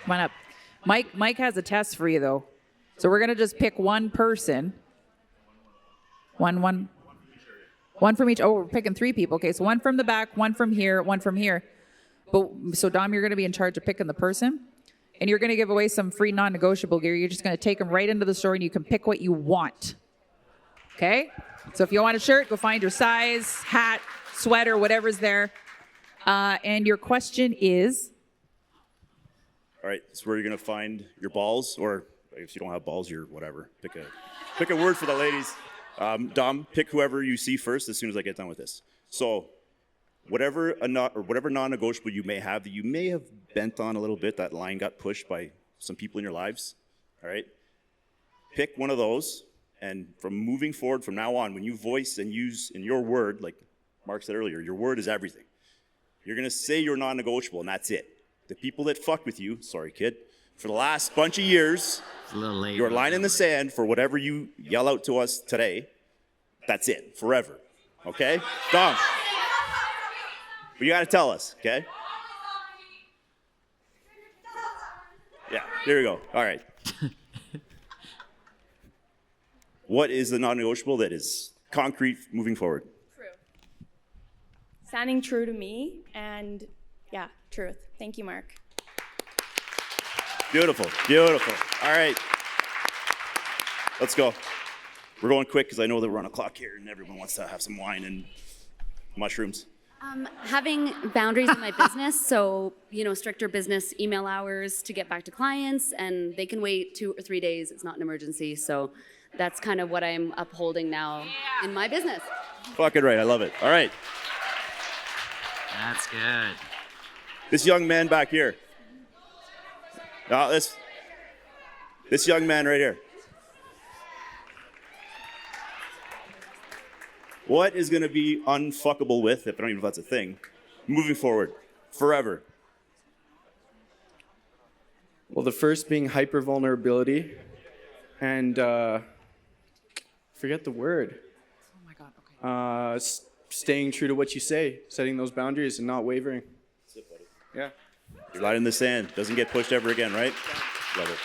Come on up. Mike has a test for you, though. So we're going to just pick one person. One from each. Oh, we're picking 3 people. Okay, so one from the back, one from here, one from here. So Dom, you're going to be in charge of picking the person. And you're going to give away some free non-negotiable gear. You're just going to take them right into the store and you can pick what you want. Okay? So if you want a shirt, go find your size, hat, sweater, whatever's there. And your question is? All right, so where you're going to find your balls, or if you don't have balls, you're whatever. Pick a word for the ladies. Dom, pick whoever you see first as soon as I get done with this. So whatever non-negotiable you may have that you may have bent on a little bit, that line got pushed by some people in your lives, all right? Pick one of those, and from moving forward from now on, when you voice and use in your word, like Mark said earlier, your word is everything. You're going to say you're non-negotiable, and that's it. The people that fucked with you, sorry kid, for the last bunch of years, it's a little late, your line in the sand for whatever you yell out to us today, that's it, forever, okay? Dom. But you got to tell us, okay? Yeah, there we go. All right. What is the non-negotiable that is concrete moving forward? True. Standing true to me, and yeah, truth. Thank you, Mark. Beautiful, beautiful. All right. Let's go. We're going quick because I know that we're on a clock here and everyone wants to have some wine and mushrooms. Having boundaries in my business, so, stricter business email hours to get back to clients, and they can wait 2 or 3 days. It's not an emergency. So that's kind of what I'm upholding now in my business. Fucking right. I love it. All right. That's good. This young man back here. No, this young man right here. What is going to be unfuckable with, if I don't even know if that's a thing, moving forward, forever? Well, the first being hyper-vulnerability, and forget the word. Oh my God, okay. Staying true to what you say, setting those boundaries and not wavering. That's it, buddy. Yeah. Your line in the sand doesn't get pushed ever again, right? Love it.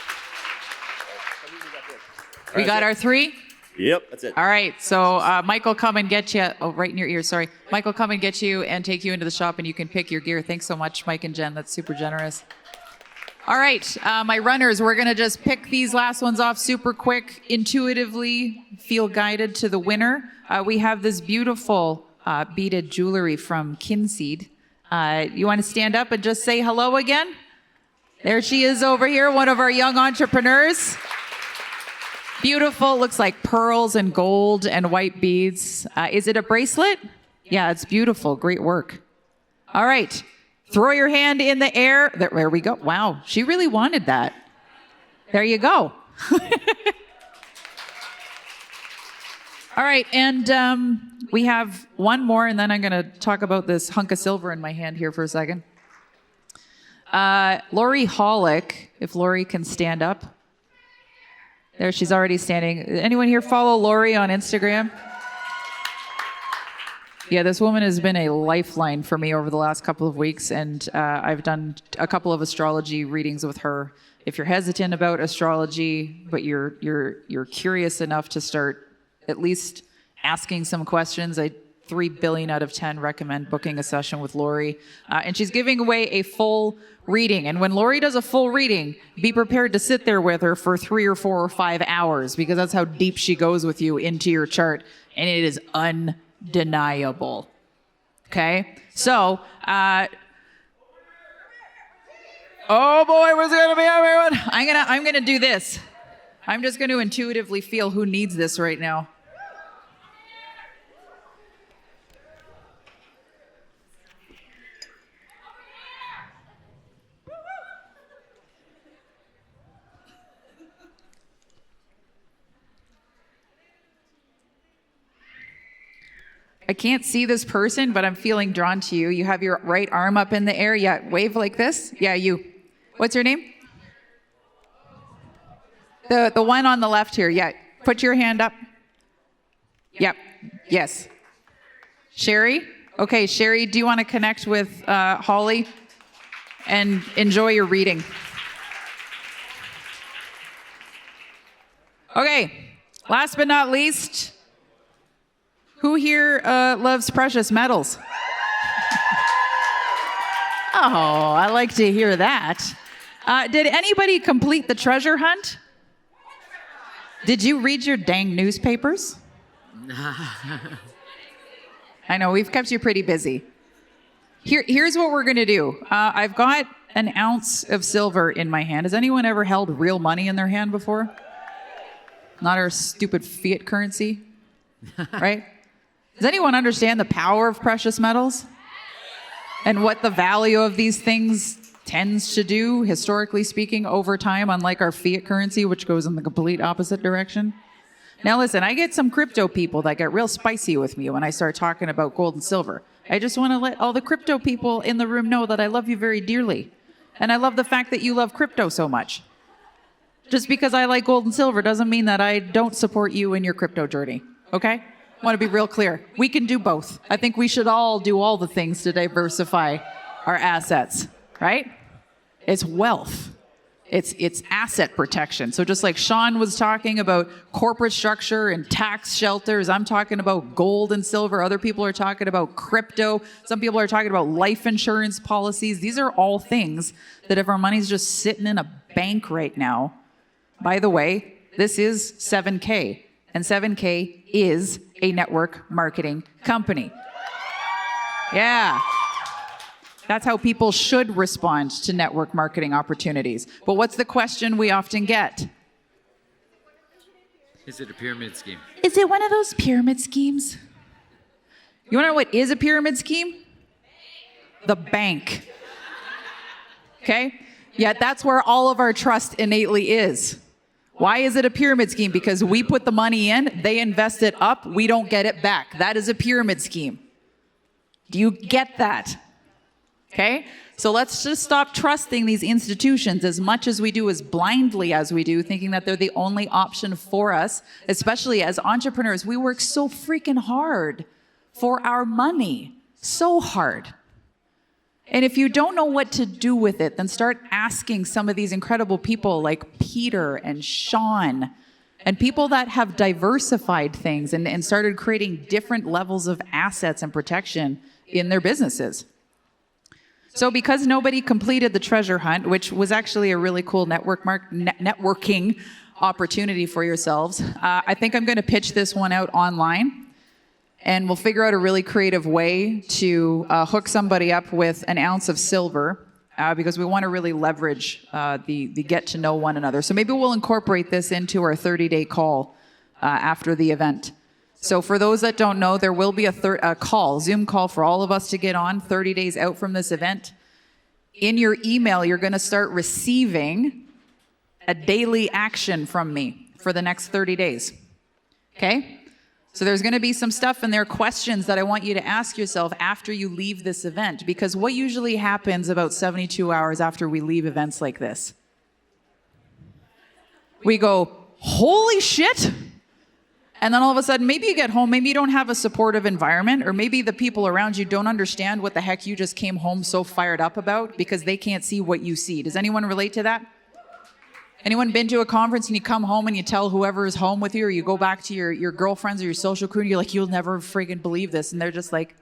We got our 3? Yep, that's it. All right, so Mike will come and get you. Oh, right in your ear, sorry. Mike will come and get you and take you into the shop and you can pick your gear. Thanks so much, Mike and Jen. That's super generous. All right, my runners, we're going to just pick these last ones off super quick, intuitively feel guided to the winner. We have this beautiful beaded jewelry from Kinseed. You want to stand up and just say hello again? There she is over here, one of our young entrepreneurs. Beautiful, looks like pearls and gold and white beads. Is it a bracelet? Yeah, it's beautiful. Great work. All right, throw your hand in the air. There we go. Wow, she really wanted that. There you go. All right, and we have one more, and then I'm going to talk about this hunk of silver in my hand here for a second. Lori Hollick, if Lori can stand up. There, she's already standing. Anyone here follow Lori on Instagram? Yeah, this woman has been a lifeline for me over the last couple of weeks, and I've done a couple of astrology readings with her. If you're hesitant about astrology, but you're curious enough to start at least asking some questions, I 3 billion out of 10 recommend booking a session with Lori. And she's giving away a full reading. And when Lori does a full reading, be prepared to sit there with her for 3 or 4 or 5 hours, because that's how deep she goes with you into your chart. And it is undeniable. Okay? So, oh boy, what's going to be everyone? I'm gonna do this. I'm just going to intuitively feel who needs this right now. I can't see this person, but I'm feeling drawn to you. You have your right arm up in the air. Yeah, wave like this. Yeah, you. What's your name? The one on the left here. Yeah, put your hand up. Yep. Yes. Sherry? Okay, Sherry, do you want to connect with Holly and enjoy your reading? Okay, last but not least, who here loves precious metals? Oh, I like to hear that. Did anybody complete the treasure hunt? Did you read your dang newspapers? I know, we've kept you pretty busy. Here's what we're going to do. I've got an ounce of silver in my hand. Has anyone ever held real money in their hand before? Not our stupid fiat currency, right? Does anyone understand the power of precious metals? And what the value of these things tends to do, historically speaking, over time, unlike our fiat currency, which goes in the complete opposite direction? Now listen, I get some crypto people that get real spicy with me when I start talking about gold and silver. I just want to let all the crypto people in the room know that I love you very dearly. And I love the fact that you love crypto so much. Just because I like gold and silver doesn't mean that I don't support you in your crypto journey, okay? I want to be real clear. We can do both. I think we should all do all the things to diversify our assets, right? It's wealth. It's asset protection. So just like Sean was talking about corporate structure and tax shelters, I'm talking about gold and silver. Other people are talking about crypto. Some people are talking about life insurance policies. These are all things that if our money's just sitting in a bank right now, by the way, this is 7K, and 7K is a network marketing company. Yeah. That's how people should respond to network marketing opportunities. But what's the question we often get? Is it a pyramid scheme? Is it one of those pyramid schemes? You want to know what is a pyramid scheme? The bank. Okay? Yet that's where all of our trust innately is. Why is it a pyramid scheme? Because we put the money in, they invest it up, we don't get it back. That is a pyramid scheme. Do you get that? Okay? So let's just stop trusting these institutions as much as we do, as blindly as we do, thinking that they're the only option for us, especially as entrepreneurs. We work so freaking hard for our money. So hard. And if you don't know what to do with it, then start asking some of these incredible people like Peter and Sean and people that have diversified things and started creating different levels of assets and protection in their businesses. So because nobody completed the treasure hunt, which was actually a really cool networking opportunity for yourselves, I think I'm going to pitch this one out online. And we'll figure out a really creative way to hook somebody up with an ounce of silver because we want to really leverage the get to know one another. So maybe we'll incorporate this into our 30-day call after the event. So for those that don't know, there will be a call, Zoom call for all of us to get on 30 days out from this event. In your email, you're going to start receiving a daily action from me for the next 30 days. Okay? So there's going to be some stuff in there, questions that I want you to ask yourself after you leave this event, because what usually happens about 72 hours after we leave events like this? We go, holy shit! And then all of a sudden, maybe you get home, maybe you don't have a supportive environment, or maybe the people around you don't understand what the heck you just came home so fired up about because they can't see what you see. Does anyone relate to that? Anyone been to a conference and you come home and you tell whoever is home with you, or you go back to your girlfriends or your social crew and you're like, you'll never friggin' believe this. And they're just like,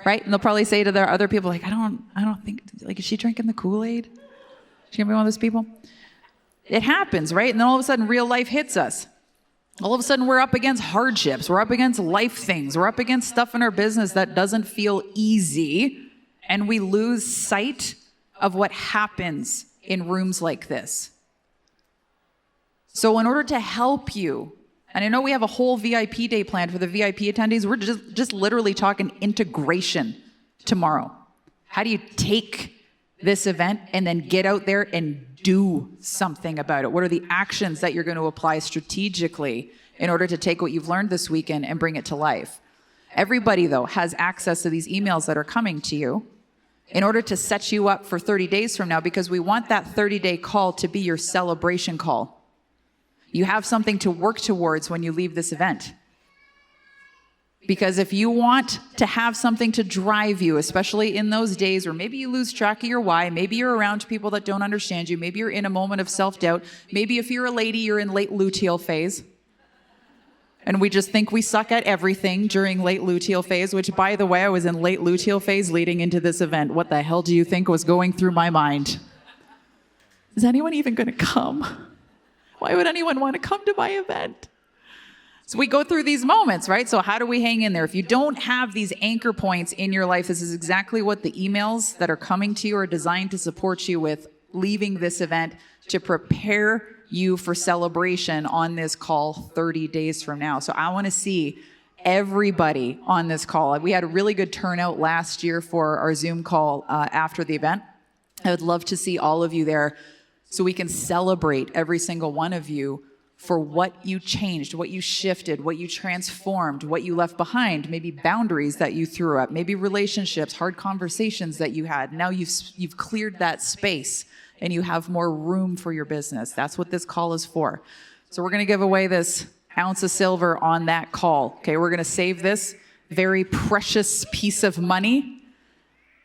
right? And they'll probably say to their other people, like, I don't think, like, is she drinking the Kool-Aid? She gonna be one of those people? It happens, right? And then all of a sudden real life hits us. All of a sudden we're up against hardships. We're up against life things. We're up against stuff in our business that doesn't feel easy. And we lose sight of what happens in rooms like this. So in order to help you, and I know we have a whole VIP day planned for the VIP attendees, we're just literally talking integration tomorrow. How do you take this event and then get out there and do something about it? What are the actions that you're going to apply strategically in order to take what you've learned this weekend and bring it to life? Everybody, though, has access to these emails that are coming to you in order to set you up for 30 days from now, because we want that 30-day call to be your celebration call. You have something to work towards when you leave this event. Because if you want to have something to drive you, especially in those days where maybe you lose track of your why, maybe you're around people that don't understand you, maybe you're in a moment of self-doubt, maybe if you're a lady, you're in late luteal phase, and we just think we suck at everything during late luteal phase, which, by the way, I was in late luteal phase leading into this event. What the hell do you think was going through my mind? Is anyone even going to come? Why would anyone want to come to my event? So we go through these moments, right? So how do we hang in there? If you don't have these anchor points in your life, this is exactly what the emails that are coming to you are designed to support you with leaving this event, to prepare you for celebration on this call 30 days from now. So I want to see everybody on this call. We had a really good turnout last year for our Zoom call after the event. I would love to see all of you there so we can celebrate every single one of you for what you changed, what you shifted, what you transformed, what you left behind, maybe boundaries that you threw up, maybe relationships, hard conversations that you had. Now you've cleared that space and you have more room for your business. That's what this call is for. So we're going to give away this ounce of silver on that call. Okay, we're going to save this very precious piece of money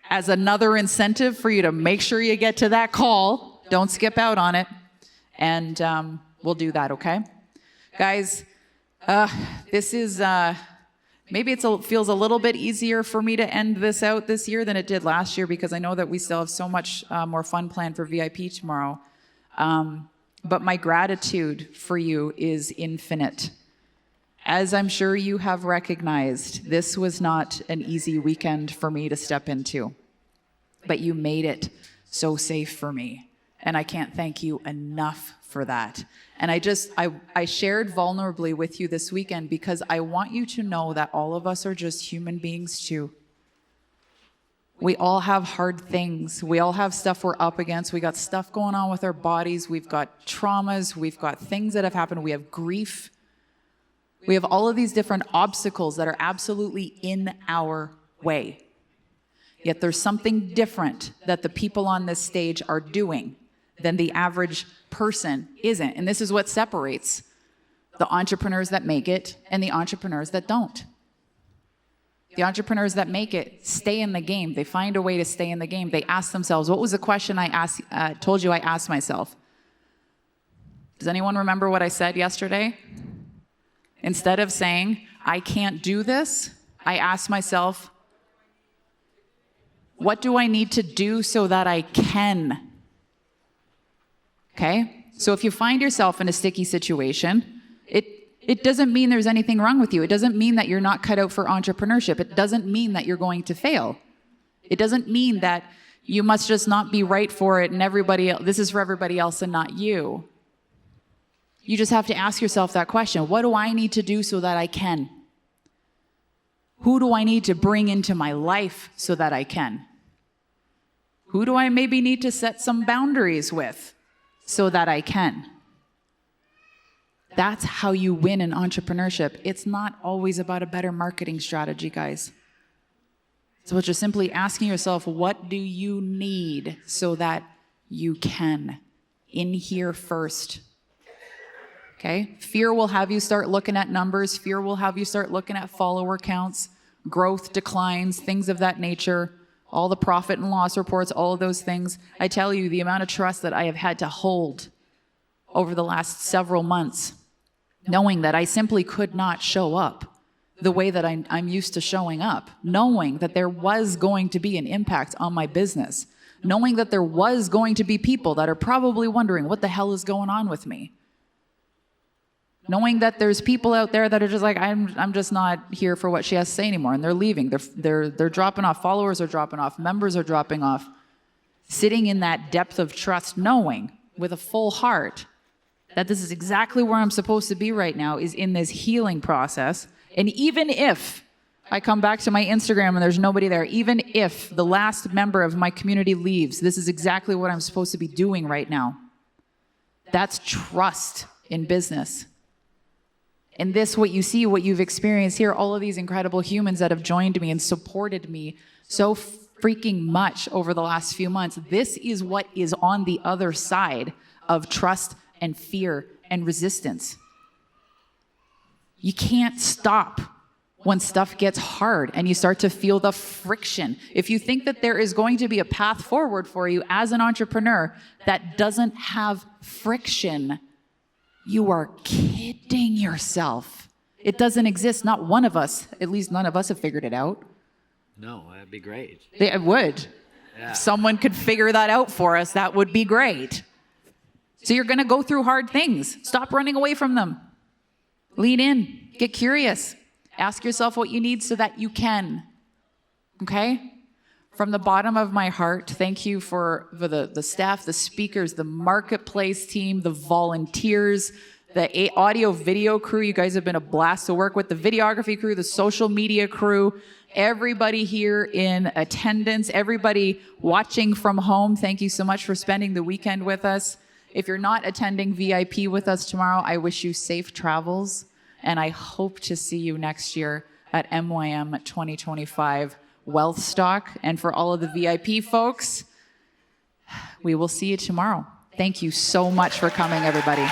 as another incentive for you to make sure you get to that call. Don't skip out on it. And we'll do that, okay? Guys, this is, maybe it feels a little bit easier for me to end this out this year than it did last year, because I know that we still have so much more fun planned for VIP tomorrow. But my gratitude for you is infinite. As I'm sure you have recognized, this was not an easy weekend for me to step into, but you made it so safe for me. And I can't thank you enough for that. And I shared vulnerably with you this weekend because I want you to know that all of us are just human beings too. We all have hard things. We all have stuff we're up against. We got stuff going on with our bodies. We've got traumas. We've got things that have happened. We have grief. We have all of these different obstacles that are absolutely in our way. Yet there's something different that the people on this stage are doing than the average person isn't. And this is what separates the entrepreneurs that make it and the entrepreneurs that don't. The entrepreneurs that make it stay in the game. They find a way to stay in the game. They ask themselves, what was the question I told you I asked myself? Does anyone remember what I said yesterday? Instead of saying, I can't do this, I asked myself, what do I need to do so that I can? Okay? So if you find yourself in a sticky situation, it doesn't mean there's anything wrong with you. It doesn't mean that you're not cut out for entrepreneurship. It doesn't mean that you're going to fail. It doesn't mean that you must just not be right for it and this is for everybody else and not you. You just have to ask yourself that question. What do I need to do so that I can? Who do I need to bring into my life so that I can? Who do I maybe need to set some boundaries with so that I can? That's how you win in entrepreneurship. It's not always about a better marketing strategy, guys. It's about just simply asking yourself, what do you need so that you can? In here first. Okay? Fear will have you start looking at numbers. Fear will have you start looking at follower counts, growth declines, things of that nature, all the profit and loss reports, all of those things. I tell you, the amount of trust that I have had to hold over the last several months, knowing that I simply could not show up the way that I'm used to showing up, knowing that there was going to be an impact on my business, knowing that there was going to be people that are probably wondering, what the hell is going on with me? Knowing that there's people out there that are just like, I'm just not here for what she has to say anymore, and they're leaving. They're dropping off. Followers are dropping off. Members are dropping off. Sitting in that depth of trust, knowing with a full heart that this is exactly where I'm supposed to be right now, is in this healing process. And even if I come back to my Instagram and there's nobody there, even if the last member of my community leaves, this is exactly what I'm supposed to be doing right now. That's trust in business. And this, what you see, what you've experienced here, all of these incredible humans that have joined me and supported me so freaking much over the last few months, this is what is on the other side of trust and fear and resistance. You can't stop when stuff gets hard and you start to feel the friction. If you think that there is going to be a path forward for you as an entrepreneur that doesn't have friction, you are kidding yourself. It doesn't exist. Not one of us, at least none of us have figured it out. No, that'd be great. It would. Yeah. If someone could figure that out for us, that would be great. So you're going to go through hard things. Stop running away from them. Lean in. Get curious. Ask yourself what you need so that you can. Okay? From the bottom of my heart, thank you for the staff, the speakers, the marketplace team, the volunteers, the audio video crew. You guys have been a blast to work with. The videography crew, the social media crew, everybody here in attendance, everybody watching from home. Thank you so much for spending the weekend with us. If you're not attending VIP with us tomorrow, I wish you safe travels, and I hope to see you next year at MYM 2025 Wealth Stock. And for all of the VIP folks, we will see you tomorrow. Thank you so much for coming, everybody.